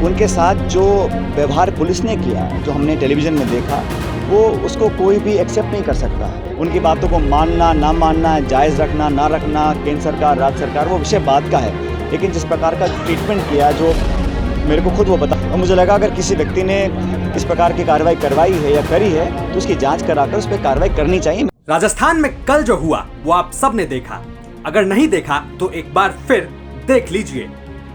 उनके साथ जो व्यवहार पुलिस ने किया, जो हमने टेलीविज़न में देखा, वो उसको कोई भी एक्सेप्ट नहीं कर सकता है। उनकी बातों को मानना, ना मानना, जायज़ रखना, ना रखना, केंद्र सरकार, राज्य सरकार, वो विषय बात का है। लेकिन जिस प्रकार का ट्रीटमेंट किया, जो मेरे को खुद वो बता, और मुझे लगा अगर किसी व्यक्ति ने इस प्रकार की कार्रवाई करवाई है या करी है तो उसकी जाँच कराकर उस पर कार्रवाई करनी चाहिए। राजस्थान में कल जो हुआ वो आप सब ने देखा, अगर नहीं देखा तो एक बार फिर देख लीजिए।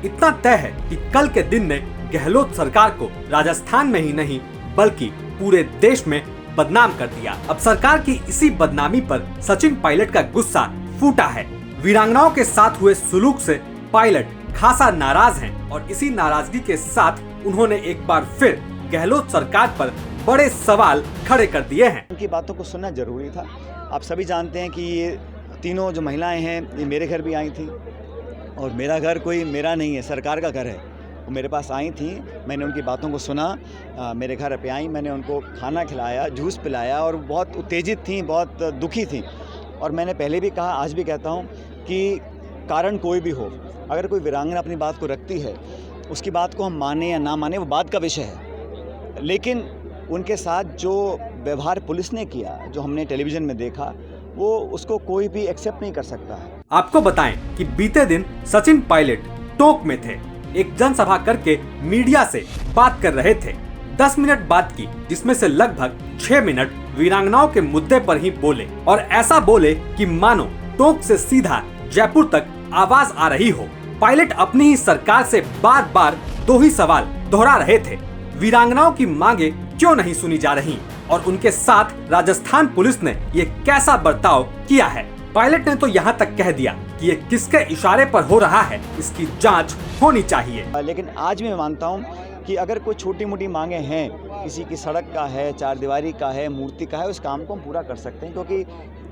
इतना तय है कि कल के दिन ने गहलोत सरकार को राजस्थान में ही नहीं बल्कि पूरे देश में बदनाम कर दिया। अब सरकार की इसी बदनामी पर सचिन पायलट का गुस्सा फूटा है। वीरांगनाओं के साथ हुए सुलूक से पायलट खासा नाराज हैं और इसी नाराजगी के साथ उन्होंने एक बार फिर गहलोत सरकार पर बड़े सवाल खड़े कर दिए हैं। उनकी बातों को सुनना जरूरी था। आप सभी जानते हैं कि ये तीनों जो महिलाएं हैं, ये मेरे घर भी आई थी और मेरा घर कोई मेरा नहीं है, सरकार का घर है। वो मेरे पास आई थी, मैंने उनकी बातों को सुना, मेरे घर पे आई, मैंने उनको खाना खिलाया, जूस पिलाया और बहुत उत्तेजित थी, बहुत दुखी थी। और मैंने पहले भी कहा, आज भी कहता हूँ कि कारण कोई भी हो, अगर कोई वीरांगना अपनी बात को रखती है, उसकी बात को हम माने या ना माने वो बात का विषय है। लेकिन उनके साथ जो व्यवहार पुलिस ने किया, जो हमने टेलीविज़न में देखा, वो उसको कोई भी एक्सेप्ट नहीं कर सकता है। आपको बताएं कि बीते दिन सचिन पायलट टोंक में थे, एक जनसभा करके मीडिया से बात कर रहे थे। 10 मिनट बात की, जिसमें से लगभग 6 मिनट वीरांगनाओं के मुद्दे पर ही बोले और ऐसा बोले कि मानो टोंक से सीधा जयपुर तक आवाज आ रही हो। पायलट अपनी ही सरकार से बार बार दो ही सवाल दोहरा रहे थे, वीरांगनाओं की मांगे क्यों नहीं सुनी जा रही और उनके साथ राजस्थान पुलिस ने ये कैसा बर्ताव किया है। पायलट ने तो यहाँ तक कह दिया कि ये किसके इशारे पर हो रहा है, इसकी जांच होनी चाहिए। लेकिन आज मैं मानता हूँ कि अगर कोई छोटी मोटी मांगे हैं, किसी की सड़क का है, चारदीवारी का है, मूर्ति का है, उस काम को हम पूरा कर सकते हैं, क्योंकि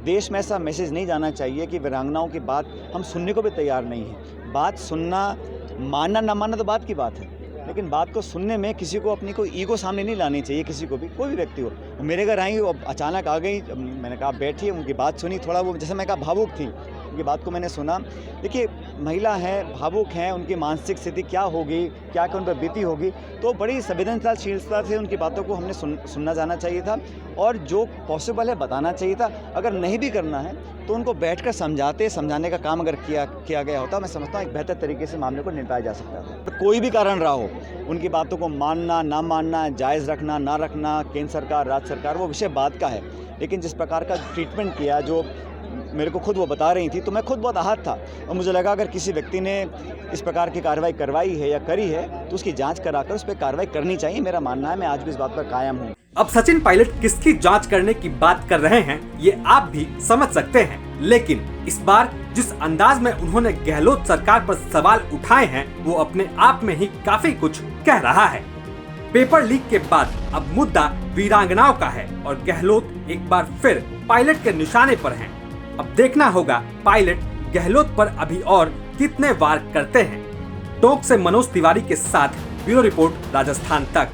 देश में ऐसा मैसेज नहीं जाना चाहिए कि वीरांगनाओं की बात हम सुनने को भी तैयार नहीं है। बात सुनना, मानना ना मानना तो बात की बात है, लेकिन बात को सुनने में किसी को अपनी कोई ईगो सामने नहीं लानी चाहिए। किसी को भी, कोई भी व्यक्ति हो। मेरे घर आई, वो अचानक आ गई, मैंने कहा बैठिए, उनकी बात सुनी, थोड़ा वो जैसे मैं कहा भावुक थी, उनकी बात को मैंने सुना। देखिए, महिला हैं, भावुक हैं, उनकी मानसिक स्थिति क्या होगी, क्या उन पर बीती होगी, तो बड़ी संवेदनशीलता से उनकी बातों को हमने सुनना जाना चाहिए था और जो पॉसिबल है बताना चाहिए था। अगर नहीं भी करना है तो उनको बैठकर समझाने का काम अगर किया गया होता, मैं समझता हूँ एक बेहतर तरीके से मामले को निपटाया जा सकता था। तो कोई भी कारण रहा हो, उनकी बातों को मानना, ना मानना, जायज़ रखना, ना रखना, केंद्र सरकार, राज्य सरकार, वो विषय बात का है। लेकिन जिस प्रकार का ट्रीटमेंट किया, जो मेरे को खुद वो बता रही थी, तो मैं खुद बहुत आहत था और मुझे लगा अगर किसी व्यक्ति ने इस प्रकार की कार्रवाई करवाई है या करी है तो उसकी जांच कराकर उस पर कार्रवाई करनी चाहिए, मेरा मानना है। मैं आज भी इस बात पर कायम हूँ। अब सचिन पायलट किसकी जांच करने की बात कर रहे हैं ये आप भी समझ सकते हैं, लेकिन इस बार जिस अंदाज में उन्होंने गहलोत सरकार पर सवाल उठाए हैं वो अपने आप में ही काफी कुछ कह रहा है। पेपर लीक के बाद अब मुद्दा वीरांगनाओं का है और गहलोत एक बार फिर पायलट के निशाने पर हैं। अब देखना होगा पायलट गहलोत पर अभी और कितने वार करते हैं। टोंक से मनोज तिवारी के साथ ब्यूरो रिपोर्ट, राजस्थान तक।